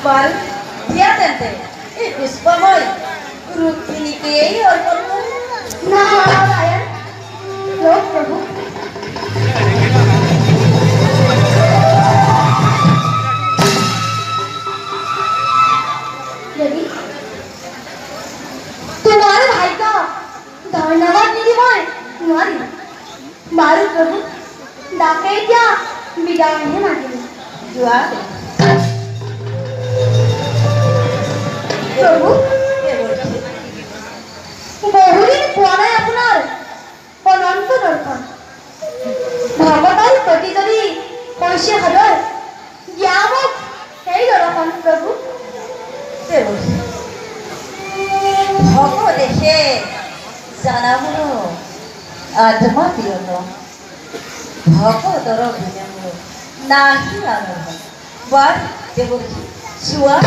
बाल दिया देते ये पुष्पमय रुक्मिणी के ही और नारायण लोक प्रभु देवी तुम्हारे भाई का धन्यवाद निधिमय तुम्हारी मारू प्रभु डाके क्या विदाई है मांगे जुआ प्रभु বহুদিন পরে আপনার অনন্ত দর্শন ভগবান প্রতি যদি কৈছে হদর জ্ঞামক সেই দর্শন প্রভু ভগ দেখে জানাবো আত্মা প্রিয় ভগদর বিনামূল নাহি আনন্দ বার দেবকী চুয়া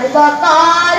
सर्वकारण